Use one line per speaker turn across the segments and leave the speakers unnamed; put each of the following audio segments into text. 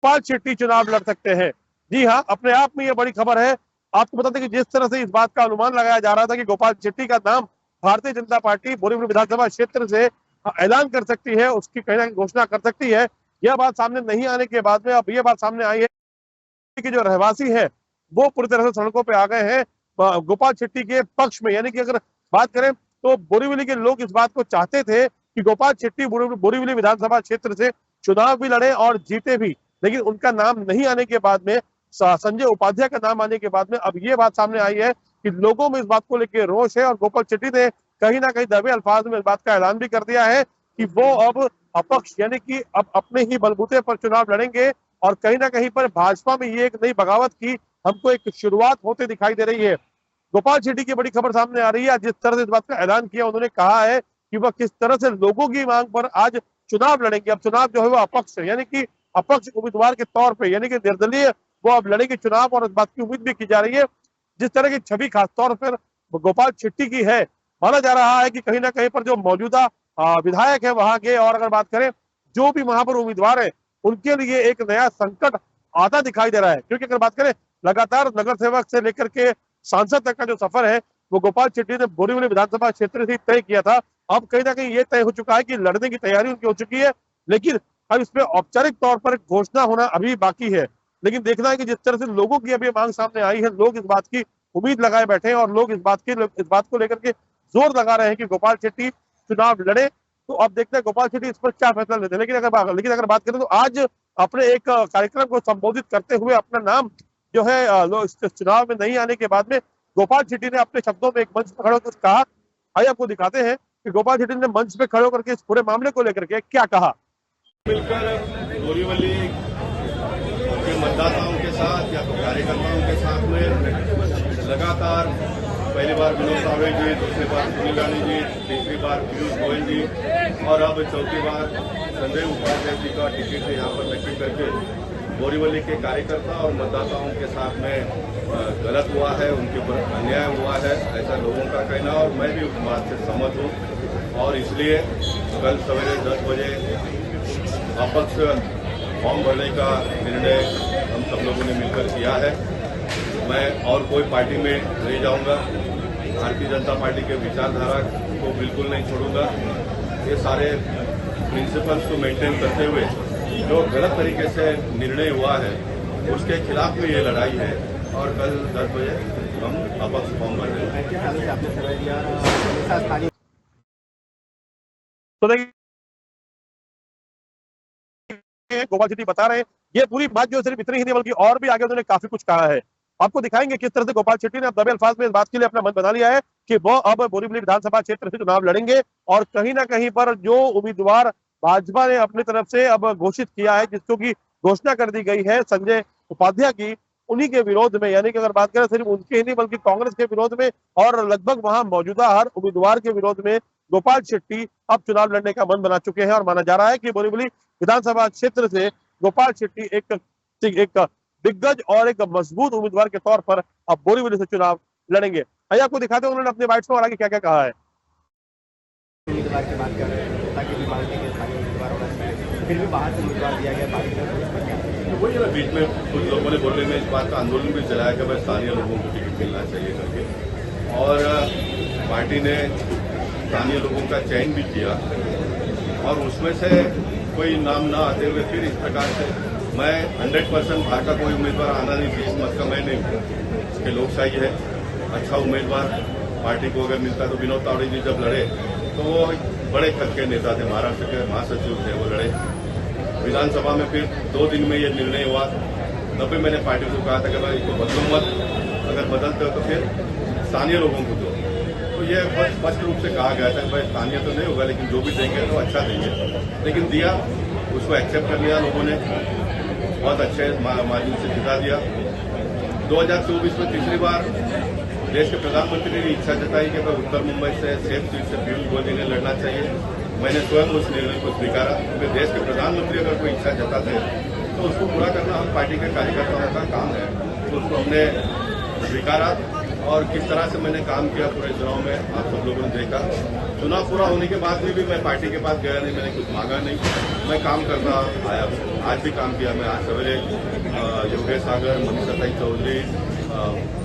गोपाल शेट्टी चुनाव लड़ सकते हैं। जी हाँ, अपने आप में ये बड़ी खबर है। आपको बता दें कि जिस तरह से इस बात का अनुमान लगाया जा रहा था कि गोपाल शेट्टी का नाम भारतीय जनता पार्टी बोरीवली विधानसभा क्षेत्र से ऐलान कर सकती है, उसकी कहीं ना कहीं घोषणा कर सकती है, यह बात सामने नहीं आने के बाद में अब यह बात सामने आई है कि जो रहवासी है वो पूरी तरह से सड़कों पे आ गए हैं गोपाल शेट्टी के पक्ष में। यानी कि अगर बात करें तो बोरीवली के लोग इस बात को चाहते थे कि गोपाल शेट्टी बोरीवली विधानसभा क्षेत्र से चुनाव भी लड़े और जीते भी, लेकिन उनका नाम नहीं आने के बाद में, संजय उपाध्याय का नाम आने के बाद में अब ये बात सामने आई है कि लोगों में इस बात को लेकर रोष है और गोपाल शेट्टी ने कहीं ना कहीं दबे अल्फाज में इस बात का ऐलान भी कर दिया है कि वो अब अपक्ष यानी कि अब अपने ही बलबूते पर चुनाव लड़ेंगे। और कहीं ना कहीं पर भाजपा में ये एक नई बगावत की हमको एक शुरुआत होते दिखाई दे रही है। गोपाल शेट्टी की बड़ी खबर सामने आ रही है। जिस तरह से इस बात का ऐलान किया, उन्होंने कहा है कि वह किस तरह से लोगों की मांग पर आज चुनाव लड़ेंगे। अब चुनाव जो है वो अपक्ष है, यानी कि अपक्ष उम्मीदवार के तौर पर, यानी कि निर्दलीय वो अब लड़ेंगे चुनाव और इस बात की उम्मीद भी की जा रही है। जिस तरह की छवि खासतौर पर गोपाल शेट्टी की है, माना जा रहा है कि कहीं ना कहीं पर जो मौजूदा विधायक है वहां के, और अगर बात करें जो भी वहां पर उम्मीदवार है, उनके लिए एक नया संकट आता दिखाई दे रहा है। क्योंकि अगर बात करें लगातार नगर सेवक से लेकर के सांसद तक का जो सफर है वो गोपाल शेट्टी ने बोरीवली विधानसभा क्षेत्र से तय किया था। अब कहीं ना कहीं ये तय हो चुका है कि लड़ने की तैयारी उनकी हो चुकी है, लेकिन अब इसमें औपचारिक तौर पर घोषणा होना अभी बाकी है। लेकिन देखना है कि जिस तरह से लोगों की अभी मांग सामने आई है, लोग इस बात की उम्मीद लगाए बैठे हैं और लोग इस बात को लेकर के जोर लगा रहे हैं कि गोपाल शेट्टी चुनाव लड़े। तो अब देखते हैं गोपाल शेट्टी इस पर क्या फैसला लेते हैं। लेकिन अगर बात करें तो आज अपने एक कार्यक्रम को संबोधित करते हुए अपना नाम जो है इस चुनाव में नहीं आने के बाद में गोपाल शेट्टी ने अपने शब्दों में एक मंच पर खड़े होकर कहा। आइए आपको दिखाते हैं कि गोपाल शेट्टी ने मंच पे खड़े होकर के इस पूरे मामले को लेकर के क्या कहा।
मिलकर बोरीवली के मतदाताओं के साथ या तो कार्यकर्ताओं के साथ में लगातार पहली बार विनोद तावड़े जी, दूसरी बार सुनील रानी जी, तीसरी बार पीयूष गोयल जी और अब चौथी बार संजय उपाध्याय जी का टिकट यहाँ पर नक्की करके बोरीवली के कार्यकर्ता और मतदाताओं के साथ में गलत हुआ है, उनके ऊपर अन्याय हुआ है, ऐसा लोगों का कहना। और मैं भी उस बात से सहमत हूँ और इसलिए कल सवेरे 10 बजे अपक्ष फॉर्म भरने का निर्णय हम सब लोगों ने मिलकर किया है। मैं और कोई पार्टी में नहीं जाऊंगा, भारतीय जनता पार्टी के विचारधारा को बिल्कुल नहीं छोड़ूंगा। ये सारे प्रिंसिपल्स को मेंटेन करते हुए जो गलत तरीके से निर्णय हुआ है उसके खिलाफ में ये लड़ाई है और कल 10 बजे हम अपक्ष फॉर्म भर देंगे।
तो देखिए गोपाल शेट्टी बता रहे हैं, ये पूरी बात जो सिर्फ इतनी ही नहीं बल्कि और भी आगे उन्होंने काफी कुछ कहा है। आपको दिखाएंगे किस तरह से गोपाल शेट्टी ने अब दबे अल्फाज में इस बात के लिए अपना मन बना लिया है कि वो अब बोरीवली विधानसभा क्षेत्र से चुनाव लड़ेंगे। और कहीं ना कहीं पर जो उम्मीदवार भाजपा ने अपनी तरफ से अब घोषित किया है, जिसको की घोषणा कर दी गई है संजय उपाध्याय की, उन्हीं के विरोध में, यानी कि अगर बात करें सिर्फ उनके ही नहीं बल्कि कांग्रेस के विरोध में और लगभग वहां मौजूदा हर उम्मीदवार के विरोध में गोपाल शेट्टी अब चुनाव लड़ने का मन बना चुके हैं। और माना जा रहा है कि बोरीवली विधानसभा क्षेत्र से गोपाल शेट्टी एक दिग्गज और एक मजबूत उम्मीदवार के तौर पर अब बोरीवली से चुनाव लड़ेंगे। आइए आपको दिखाते हैं उन्होंने अपने बाइट्स में और आगे क्या क्या कहा है।
उम्मीदवार की बात कर रहे हैं ताकि भी पार्टी के स्थानीय उम्मीदवार होना चाहिए, फिर भी बाहर से उम्मीदवार दिया गया बाकी
वही ना, बीच में कुछ लोगों ने बोलने में इस बात का आंदोलन भी चलाया कि भाई स्थानीय लोगों को टिकट मिलना चाहिए करके, और पार्टी ने स्थानीय लोगों का चयन भी किया और उसमें से कोई नाम ना आते हुए फिर इस प्रकार से मैं 100% बाहर का कोई उम्मीदवार आना नहीं चाहिए, इस मत का मैं नहीं हूँ। इसके लोकशाही है, अच्छा उम्मीदवार पार्टी को अगर मिलता तो विनोद तावड़े जी जब लड़े तो वो बड़े कद के नेता थे, महाराष्ट्र के महासचिव थे, वो लड़े विधानसभा में। फिर 2 दिन में ये निर्णय हुआ, तब भी मैंने पार्टी को कहा था कि भाई इसको बदलो मत, अगर बदलते हो तो फिर स्थानीय लोगों को दो। तो ये बहुत स्पष्ट रूप से कहा गया था कि भाई स्थानीय तो नहीं होगा लेकिन जो भी देंगे तो अच्छा देंगे, लेकिन दिया, उसको एक्सेप्ट कर लिया लोगों ने, बहुत अच्छे मार्जिन से जिता दिया। 2024 में तीसरी बार देश के प्रधानमंत्री ने इच्छा जताई कि उत्तर मुंबई से सेफ सीट से पीयूष गोयल ने लड़ना चाहिए। मैंने स्वयं उस निर्णय को स्वीकारा क्योंकि देश के प्रधानमंत्री अगर कोई इच्छा जताते हैं तो उसको पूरा करना हम पार्टी के कार्यकर्ताओं का काम है। तो उसको हमने स्वीकारा और किस तरह से मैंने काम किया पूरे चुनाव में आप सब लोगों ने देखा। चुनाव पूरा होने के बाद में भी मैं पार्टी के पास गया नहीं, मैंने कुछ मांगा नहीं, मैं काम करता आया हूँ। आज भी काम किया। मैं आज सवेरे योगेश सागर, मनीषा चौधरी,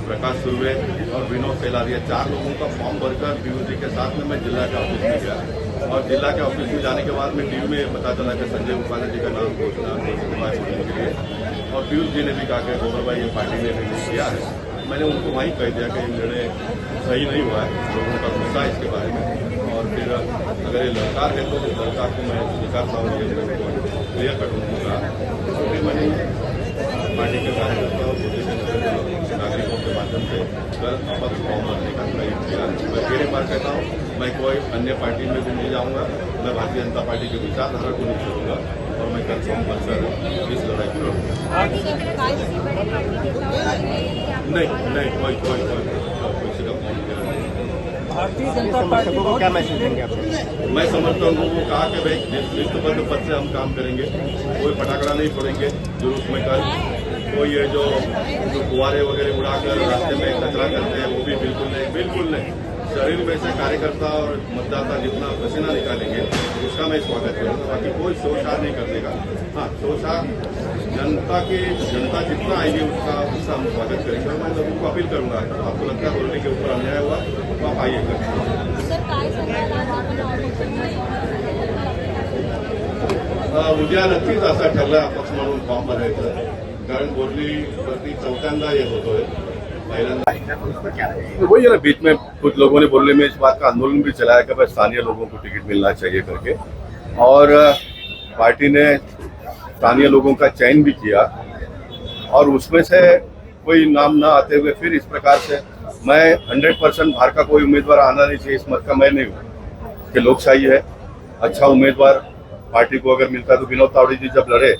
प्रकाश सुर्वे और विनोद सेलारिया 4 लोगों का फॉर्म भरकर पीयूष जी के साथ में मैं जिला के ऑफिस में गया। और जिला के ऑफिस में जाने के बाद में टीवी में पता चला कि संजय उपाध्याय जी का नाम घोषणा के लिए, और पीयूष जी ने भी कहा कि गोबर भाई ये पार्टी ने निर्णय किया है। मैंने उनको वहीं कह दिया कि ये निर्णय सही नहीं हुआ है, लोगों का गुस्सा है इसके बारे में। और फिर अगर ये लड़का है तो लड़का को मैं स्वीकारता हूँ, ये क्लियर कट उनका। तो फिर मैंने पार्टी के कार्यकर्ता और नागरिकों के माध्यम से कल अपक्ष फॉर्म भरने का प्रयास किया। मैं फिर एक बार कहता हूँ, मैं कोई अन्य पार्टी में भी नहीं जाऊँगा, मैं भारतीय जनता पार्टी के विचारधारा को नहीं छोड़ूंगा और मैं कल फॉर्म भरकर इस लड़ाई को लड़ूंगा। नहीं, कोई किसी का फॉर्म वगैरह नहीं।
भारतीय जनता पार्टी को क्या मैसेज देंगे आप?
मैं समर्थकों को कहा कि भाई लिस्टबद्ध पद से हम काम करेंगे, कोई पटाखड़ा नहीं फोड़ेंगे जुलूस में। कल कोई ये जो फुवारे वगैरह उड़ाकर रास्ते में कचरा करते हैं वो भी बिल्कुल नहीं। शरीर में से कार्यकर्ता और मतदाता जितना पसीना निकालेंगे उसका मैं स्वागत करूँगा। बाकी कोई शोरशार नहीं करने का। हाँ, शोरशार जनता जितना आएगी उसका हम स्वागत करेंगे। मैं लोगों को अपील करूँगा, आपको लगता है बोलने के ऊपर अन्याय हुआ तो आप आइएगा। उद्या नक्कीच असं ठरलं अपक्ष म्हणून फॉर्म भरायचं, कारण बोर्डीवरती 4्यांदा हे होतोय। वही है ना, बीच में कुछ लोगों ने बोलने में इस बात का आंदोलन भी चलाया कि भाई स्थानीय लोगों को टिकट मिलना चाहिए करके, और पार्टी ने स्थानीय लोगों का चयन भी किया और उसमें से कोई नाम ना आते हुए फिर इस प्रकार से मैं 100% बाहर का कोई उम्मीदवार आना नहीं चाहिए, इस मत का मैं नहीं हूँ कि लोकशाही है। अच्छा उम्मीदवार पार्टी को अगर मिलता तो विनोद तावड़े जी जब लड़े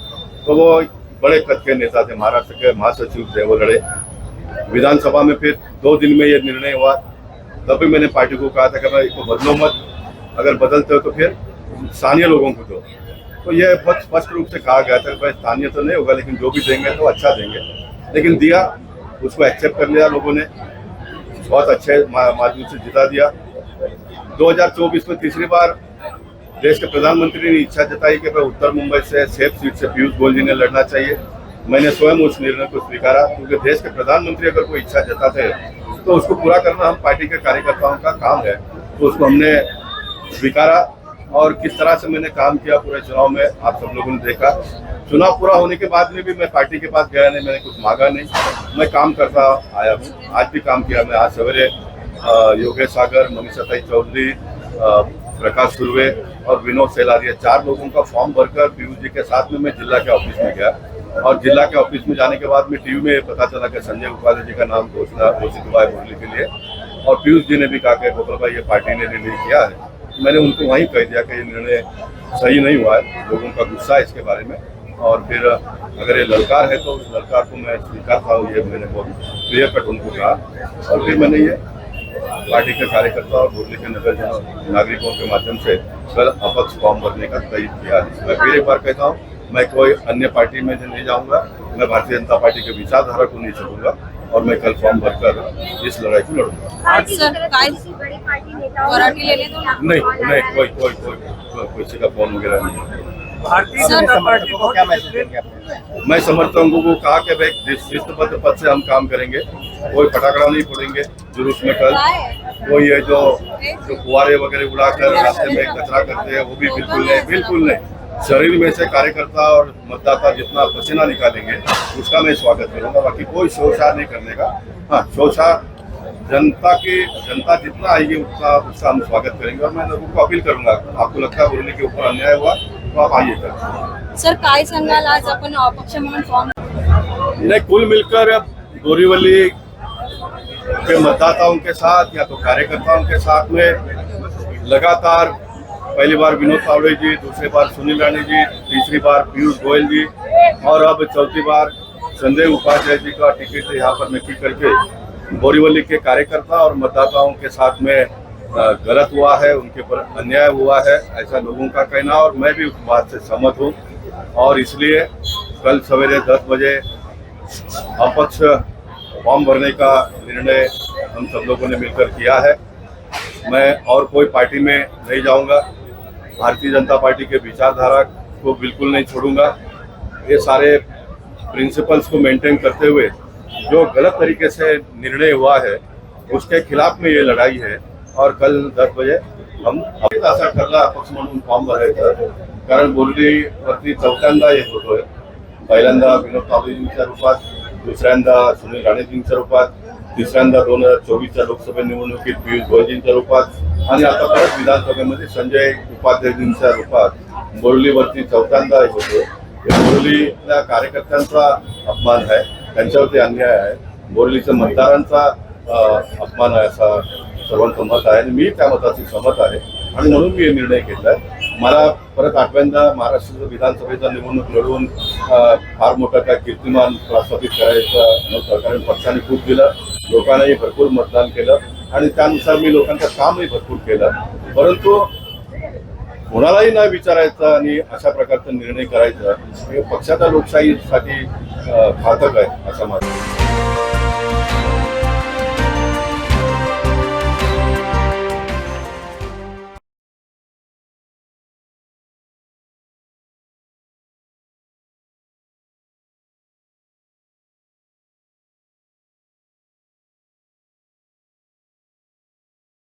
तो वो बड़े कद के नेता थे, महाराष्ट्र के महासचिव थे, वो लड़े विधानसभा में। फिर 2 दिन में ये निर्णय हुआ, तब भी मैंने पार्टी को कहा था कि भाई इसको बदलो मत, अगर बदलते हो तो फिर स्थानीय लोगों को दो। तो ये बहुत स्पष्ट रूप से कहा गया था कि भाई स्थानीय तो नहीं होगा लेकिन जो भी देंगे तो अच्छा देंगे, लेकिन दिया, उसको एक्सेप्ट कर लिया लोगों ने, बहुत अच्छे माध्यम से जिता दिया। 2024 में तीसरी बार देश के प्रधानमंत्री ने इच्छा जताई कि भाई उत्तर मुंबई से सेफ सीट से पीयूष गोयल जी ने लड़ना चाहिए। मैंने स्वयं उस निर्णय को स्वीकारा, क्योंकि देश के प्रधानमंत्री अगर कोई इच्छा जताते हैं तो उसको पूरा करना हम पार्टी के कार्यकर्ताओं का काम है। तो उसको हमने स्वीकारा और किस तरह से मैंने काम किया पूरे चुनाव में आप सब लोगों ने देखा। चुनाव पूरा होने के बाद में भी मैं पार्टी के पास गया नहीं, मैंने कुछ मांगा नहीं, मैं काम करता आया हूँ। आज भी काम किया। मैं आज सवेरे योगेश सागर, मनीषा चौधरी, प्रकाश सुर्वे और विनोद सेलारिया 4 लोगों का फॉर्म भरकर पीयूष जी के साथ में मैं जिला के ऑफिस में गया। और जिला के ऑफिस में जाने के बाद में टीवी में पता चला कि संजय उपाध्याय जी का नाम घोषित हुआ है बोलने के लिए, और पीयूष जी ने भी कहा कि गोपाल भाई ये पार्टी ने निर्णय किया है। मैंने उनको वहीं कह दिया कि ये निर्णय सही नहीं हुआ है, लोगों का गुस्सा है इसके बारे में। और फिर अगर ये लड़कार है तो उस लड़कार को मैं स्वीकारता हूँ, ये मैंने बहुत क्लियर कट उनको कहा। और फिर मैंने ये पार्टी के कार्यकर्ता और बोर्डी के नगर नागरिकों के माध्यम से कल अपक्ष फॉर्म भरने का तय किया है। मैं फिर एक बार कहता हूँ, मैं कोई अन्य पार्टी में नहीं जाऊंगा, मैं भारतीय जनता पार्टी के विचारधारा को नहीं छोड़ूंगा और मैं कल फॉर्म भरकर इस लड़ाई को लड़ूंगा। नहीं, कोई किसी का फॉर्म वगैरह नहीं।
भारतीय जनता पार्टी को क्या मैसेज देंगे आप?
मैं समर्थकों को कहा कि भाई लिस्टबद्ध पद से हम काम करेंगे, कोई पटाखड़ा नहीं फोड़ेंगे जुलूस में। कल कोई ये जो फुवारे वगैरह उड़ाकर रास्ते में कचरा करते हैं वो भी बिल्कुल नहीं। शरीर में से कार्यकर्ता और मतदाता जितना पसीना निकालेंगे उसका मैं स्वागत करूंगा। बाकी कोई शोरशार नहीं करने का। हाँ, शोरशार जनता जितना आएगी उसका हम स्वागत करेंगे। और मैं लोगों को अपील करूंगा, आपको लगता है बोलने के ऊपर अन्याय हुआ तो आप आइएगा।
सर काय सांगाल, आज आपण अपक्ष म्हणून फॉर्म
नहीं, कुल मिलकर बोरीवली के मतदाताओं के साथ या तो कार्यकर्ताओं के साथ में लगातार पहली बार विनोद तावड़े जी, दूसरी बार सुनील राणी जी, तीसरी बार पीयूष गोयल जी और अब 4थी बार संजय उपाध्याय जी का टिकट यहाँ पर नक्की करके बोरीवली के कार्यकर्ता और मतदाताओं के साथ में गलत हुआ है, उनके ऊपर अन्याय हुआ है, ऐसा लोगों का कहना। और मैं भी उस बात से सहमत हूँ और इसलिए कल सवेरे 10 बजे अपक्ष फॉर्म भरने का निर्णय हम सब लोगों ने मिलकर किया है। मैं और कोई पार्टी में नहीं जाऊंगा। भारतीय जनता पार्टी के विचारधारा को बिल्कुल नहीं छोड़ूंगा। ये सारे प्रिंसिपल्स को मेंटेन करते हुए जो गलत तरीके से निर्णय हुआ है उसके खिलाफ में ये लड़ाई है। और कल 10 बजे हम असा ठरला अपक्ष म्हणून फॉर्म भरायचा, कारण बोर्डीवरती चौथ्यांदा येत होतोय। पहिल्यांदा विनोद तावडेजींच्या रूपात, दुसऱ्यांदा सुनील राणेजींच्या रूपात, तिसऱ्यांदा 2024च्या लोकसभा निवडणुकीत पियुष गोयलजींच्या रूपात आणि आता परत विधानसभेमध्ये संजय उपाध्यायजींच्या रूपात बोर्डीवरती चौथ्यांदा येत होतोय। बोर्डीतल्या कार्यकर्त्यांचा अपमान आहे, त्यांच्यावरती अन्याय आहे, बोर्डीच्या मतदारांचा अपमान आहे असं सर्वांचं मत आहे आणि मी त्या मताशी सहमत आहे आणि म्हणून मी हे निर्णय घेतलाय। मला परत आठव्यांदा महाराष्ट्र विधानसभेचा निवडणूक लढवून फार मोठा काय कीर्तिमान प्रस्थापित करायचं नव्हतं, कारण पक्षाने खूप दिलं, लोकांनाही भरपूर मतदान केलं आणि त्यानुसार मी लोकांचं कामही भरपूर केलं, परंतु कोणालाही न विचारायचं आणि अशा प्रकारचा निर्णय करायचा हे पक्षाच्या लोकशाहीसाठी घातक आहे असं माझं